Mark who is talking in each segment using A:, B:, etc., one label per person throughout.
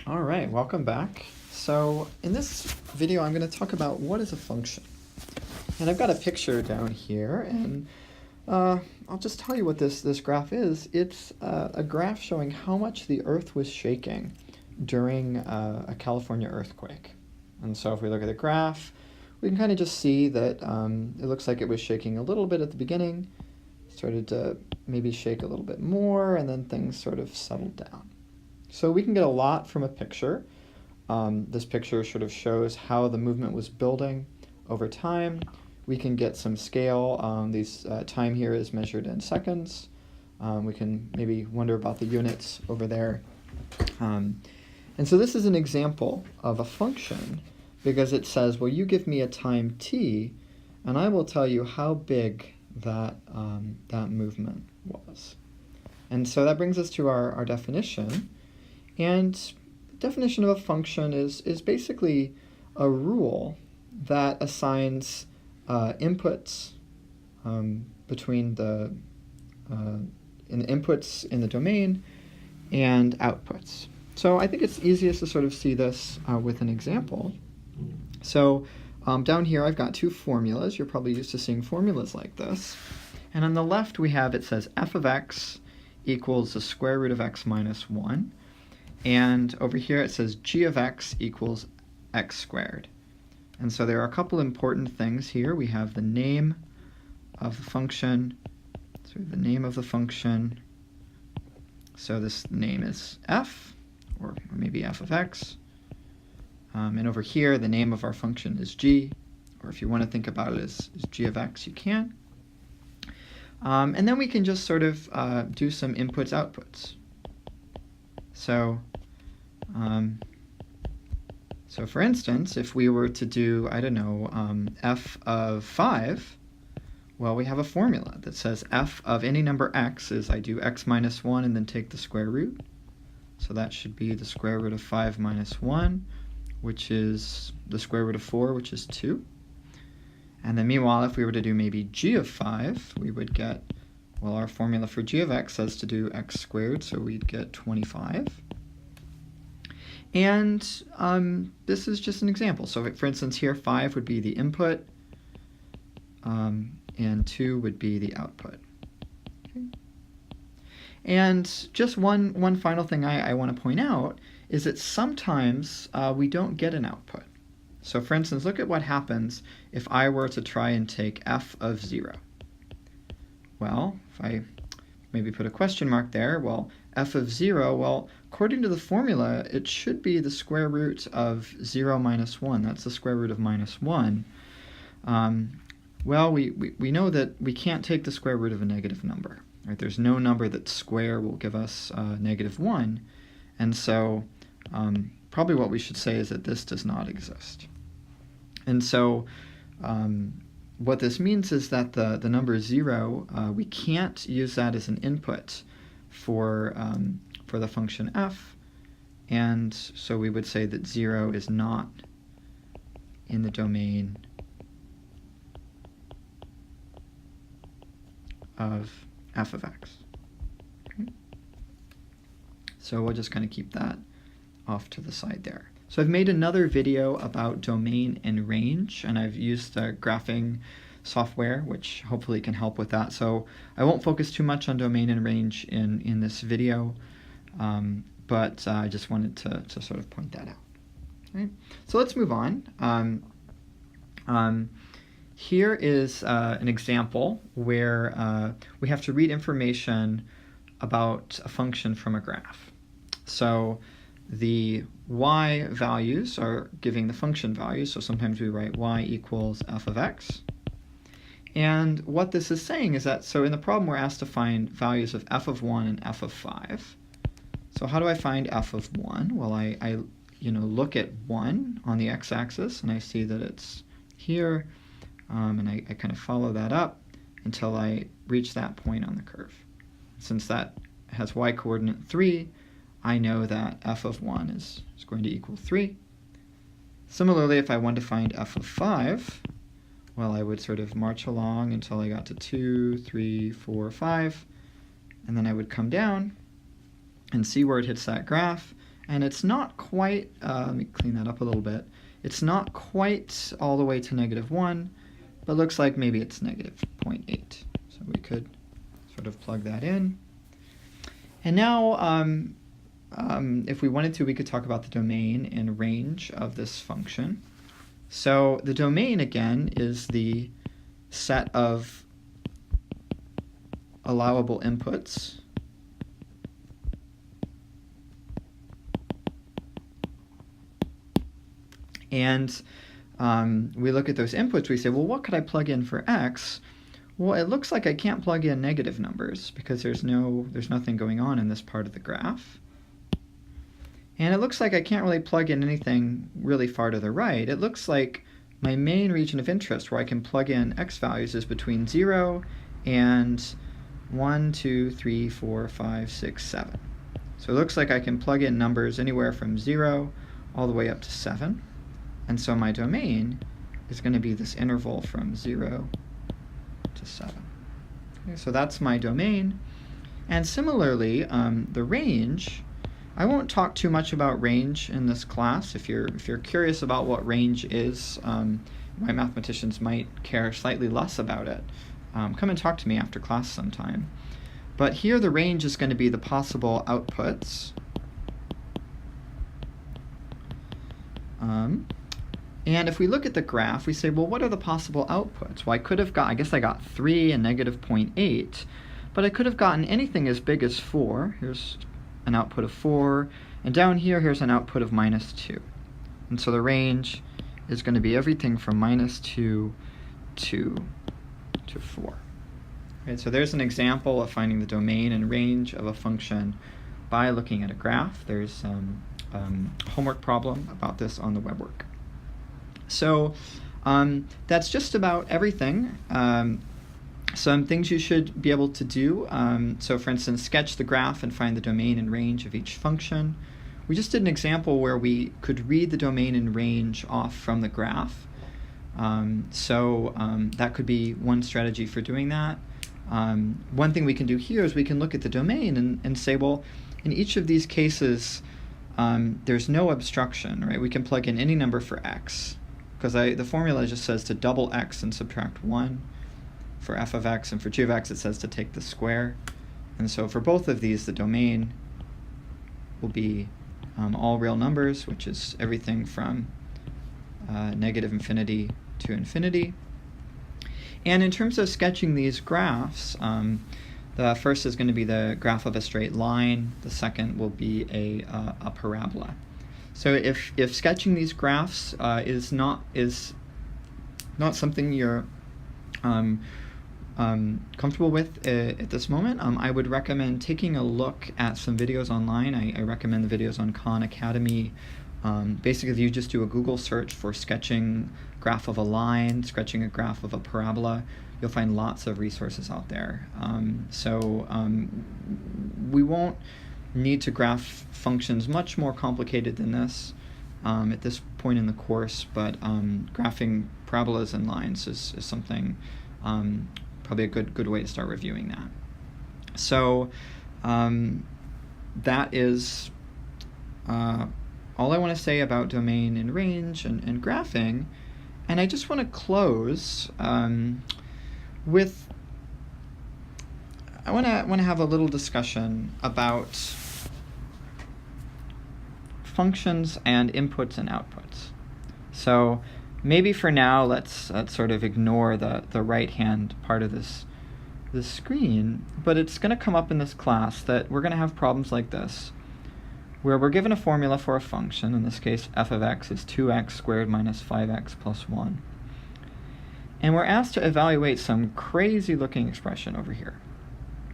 A: All right, welcome back. So in this video, I'm going to talk about what is a function. And I've got a picture down here, and I'll just tell you what this graph is. It's a graph showing how much the Earth was shaking during a California earthquake. And so if we look at the graph, we can kind of just see that it looks like it was shaking a little bit at the beginning, started to maybe shake a little bit more, and then things sort of settled down. So we can get a lot from a picture. This picture sort of shows how the movement was building over time. We can get some scale. Time here is measured in seconds. We can maybe wonder about the units over there. And so this is an example of a function because it says, well, you give me a time t, and I will tell you how big that movement was. And so that brings us to our definition. And the definition of a function is basically a rule that assigns inputs between the inputs in the domain and outputs. So I think it's easiest to sort of see this with an example. So down here I've got two formulas. You're probably used to seeing formulas like this. And on the left we have, it says f of x equals the square root of x minus 1. And over here it says g of x equals x squared. And so there are a couple important things here. We have the name of the function, So this name is f, or maybe f of x. And over here, the name of our function is g, or if you want to think about it as g of x, you can. And then we can just sort of do some inputs, outputs. So for instance, if we were to do, I don't know, f of 5, well, we have a formula that says f of any number x is I do x minus 1 and then take the square root. So that should be the square root of 5 minus 1, which is the square root of 4, which is 2. And then meanwhile, if we were to do maybe g of 5, we would get, well, our formula for g of x says to do x squared, so we'd get 25. And this is just an example. So for instance, here 5 would be the input, and 2 would be the output. Okay. And just one final thing I want to point out is that sometimes we don't get an output. So for instance, look at what happens if I were to try and take f of 0. Well, if I maybe put a question mark there, well, f of 0, well, according to the formula, it should be the square root of 0 minus 1. That's the square root of minus 1. Well, we know that we can't take the square root of a negative number. Right? There's no number that square will give us negative 1. And so probably what we should say is that this does not exist. And so what this means is that the number 0, we can't use that as an input for the function f, and so we would say that 0 is not in the domain of f of x. Okay. So we'll just kind of keep that off to the side there. So I've made another video about domain and range, and I've used graphing software, which hopefully can help with that. So I won't focus too much on domain and range in this video, but I just wanted to sort of point that out. Right? So let's move on. Here is an example where we have to read information about a function from a graph. So the y values are giving the function values, so sometimes we write y equals f of x. And what this is saying is that, so in the problem we're asked to find values of f of 1 and f of 5. So how do I find f of 1? Well, I look at 1 on the x-axis, and I see that it's here, and I kind of follow that up until I reach that point on the curve. Since that has y-coordinate 3, I know that f of 1 is going to equal 3. Similarly, if I wanted to find f of 5, well, I would sort of march along until I got to 2, 3, 4, 5, and then I would come down and see where it hits that graph, and it's not quite, let me clean that up a little bit, it's not quite all the way to -1, but looks like maybe it's -0.8. So we could sort of plug that in. And now, if we wanted to, we could talk about the domain and range of this function. So the domain, again, is the set of allowable inputs. And we look at those inputs, we say, well, what could I plug in for x? Well, it looks like I can't plug in negative numbers because there's nothing going on in this part of the graph. And it looks like I can't really plug in anything really far to the right. It looks like my main region of interest where I can plug in x values is between 0 and 1, 2, 3, 4, 5, 6, 7. So it looks like I can plug in numbers anywhere from 0 all the way up to 7. And so my domain is going to be this interval from 0 to 7. Okay, so that's my domain. And similarly, the range, I won't talk too much about range in this class. If you're curious about what range is, why mathematicians might care slightly less about it, come and talk to me after class sometime. But here the range is going to be the possible outputs. And if we look at the graph, we say, well, what are the possible outputs? Well, I guess I got 3 and -0.8, but I could have gotten anything as big as 4. Here's an output of 4, and down here, here's an output of -2. And so the range is going to be everything from -2 to 4. Right, so there's an example of finding the domain and range of a function by looking at a graph. There's a homework problem about this on the WebWork. So that's just about everything. Some things you should be able to do. So for instance, sketch the graph and find the domain and range of each function. We just did an example where we could read the domain and range off from the graph. That could be one strategy for doing that. One thing we can do here is we can look at the domain and say, well, in each of these cases, there's no obstruction, right? We can plug in any number for x, because the formula just says to double x and subtract 1 for f of x, and for g of x it says to take the square. And so for both of these, the domain will be all real numbers, which is everything from -infinity to infinity. And in terms of sketching these graphs, the first is going to be the graph of a straight line. The second will be a parabola. So if sketching these graphs is not something you're comfortable with at this moment, I would recommend taking a look at some videos online. I recommend the videos on Khan Academy. Basically, if you just do a Google search for sketching graph of a line, sketching a graph of a parabola, you'll find lots of resources out there. We won't need to graph functions much more complicated than this at this point in the course, but graphing parabolas and lines is something probably a good way to start reviewing that. So that is all I want to say about domain and range and graphing. And I just want to close with, I want to have a little discussion about functions and inputs and outputs. So maybe for now, let's sort of ignore the right-hand part of this screen, but it's going to come up in this class that we're going to have problems like this, where we're given a formula for a function. In this case, f of x is 2x squared minus 5x plus 1. And we're asked to evaluate some crazy-looking expression over here.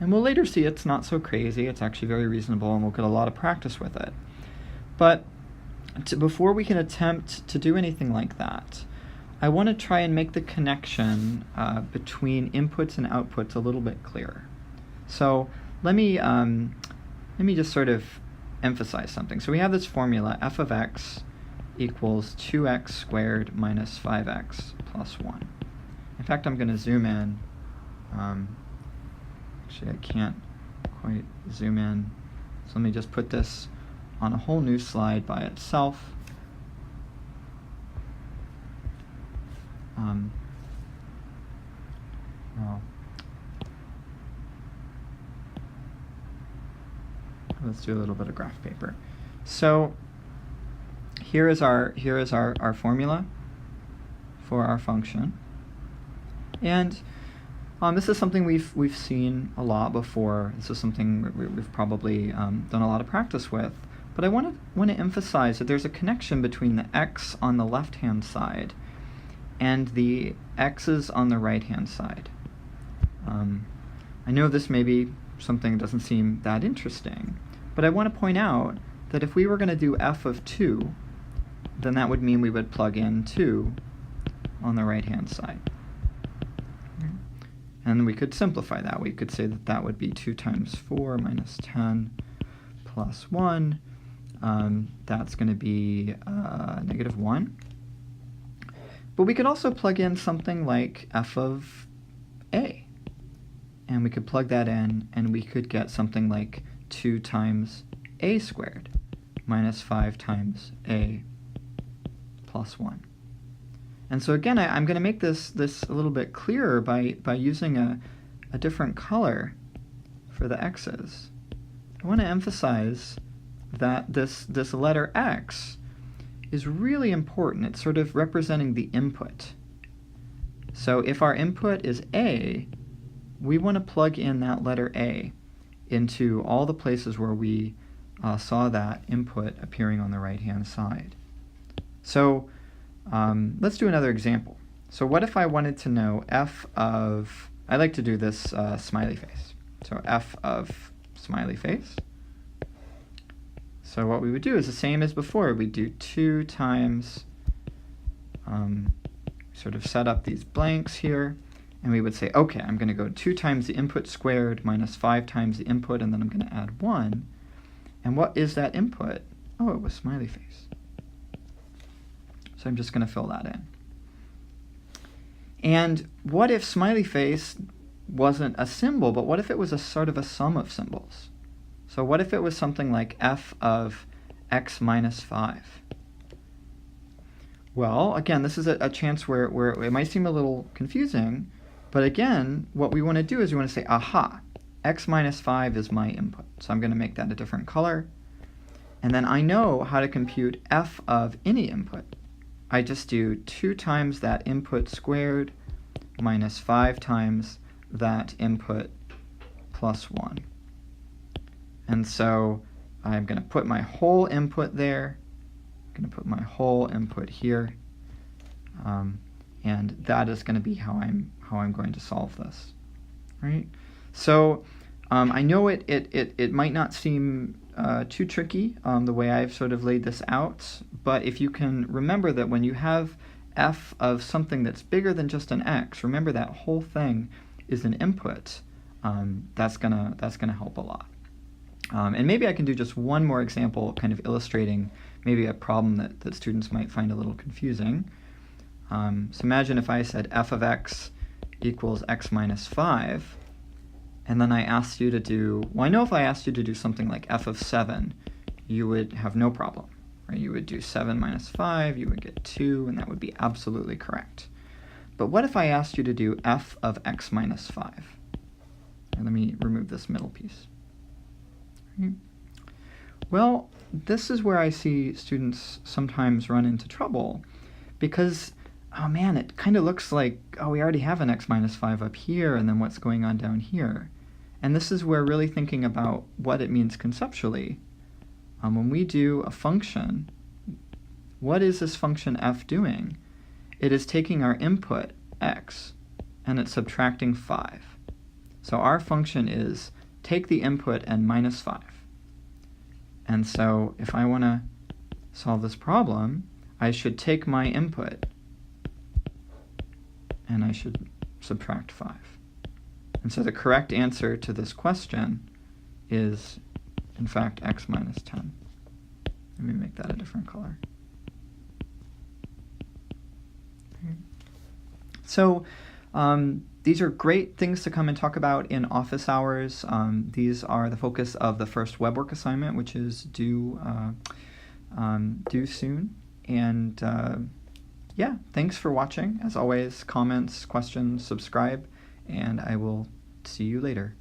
A: And we'll later see it's not so crazy. It's actually very reasonable, and we'll get a lot of practice with it. But before we can attempt to do anything like that, I want to try and make the connection between inputs and outputs a little bit clearer. So let me just sort of emphasize something. So we have this formula, f of x equals 2x squared minus 5x plus 1. In fact, I'm going to zoom in. Actually, I can't quite zoom in. So let me just put this on a whole new slide by itself. Well, let's do a little bit of graph paper. So here is our formula for our function, and this is something we've seen a lot before. This is something we've probably done a lot of practice with. But I want to emphasize that there's a connection between the x on the left-hand side and the x's on the right-hand side. I know this may be something that doesn't seem that interesting, but I want to point out that if we were going to do f of 2, then that would mean we would plug in 2 on the right-hand side. And we could simplify that. We could say that that would be 2 times 4 minus 10 plus 1. That's going to be negative 1. But we could also plug in something like f of a. And we could plug that in, and we could get something like 2 times a squared minus 5 times a plus 1. And so again, I'm going to make this a little bit clearer by using a different color for the x's. I want to emphasize that this letter x is really important. It's sort of representing the input. So if our input is a, we want to plug in that letter a into all the places where we saw that input appearing on the right-hand side. So let's do another example. So what if I wanted to know f of, I like to do this smiley face. So f of smiley face. So what we would do is the same as before. We'd do 2 times, sort of set up these blanks here, and we would say, okay, I'm going to go 2 times the input squared minus 5 times the input, and then I'm going to add 1. And what is that input? Oh, it was smiley face. So I'm just going to fill that in. And what if smiley face wasn't a symbol, but what if it was a sort of a sum of symbols? So what if it was something like f of x minus 5? Well, again, this is a chance where it might seem a little confusing, but again, what we want to do is we want to say, aha, x minus 5 is my input. So I'm going to make that a different color. And then I know how to compute f of any input. I just do 2 times that input squared minus 5 times that input plus 1. And so I'm going to put my whole input there. I'm going to put my whole input here. And that is going to be how I'm going to solve this. Right? So I know it might not seem too tricky the way I've sort of laid this out, but if you can remember that when you have f of something that's bigger than just an x, remember that whole thing is an input. That's gonna help a lot. And maybe I can do just one more example kind of illustrating maybe a problem that students might find a little confusing. So imagine if I said f of x equals x minus 5, and then I asked you to do, well, I know if I asked you to do something like f of 7, you would have no problem. Right? You would do 7 minus 5, you would get 2, and that would be absolutely correct. But what if I asked you to do f of x minus 5? And let me remove this middle piece. Right? Well, this is where I see students sometimes run into trouble because, oh man, it kind of looks like, oh, we already have an x minus 5 up here, and then what's going on down here? And this is where really thinking about what it means conceptually. When we do a function, what is this function f doing? It is taking our input, x, and it's subtracting 5. So our function is take the input and minus 5. And so if I want to solve this problem, I should take my input and I should subtract 5. And so the correct answer to this question is, in fact, x minus 10. Let me make that a different color. Okay. So These are great things to come and talk about in office hours. These are the focus of the first web work assignment, which is due soon. And yeah, thanks for watching. As always, comments, questions, subscribe, and I will see you later.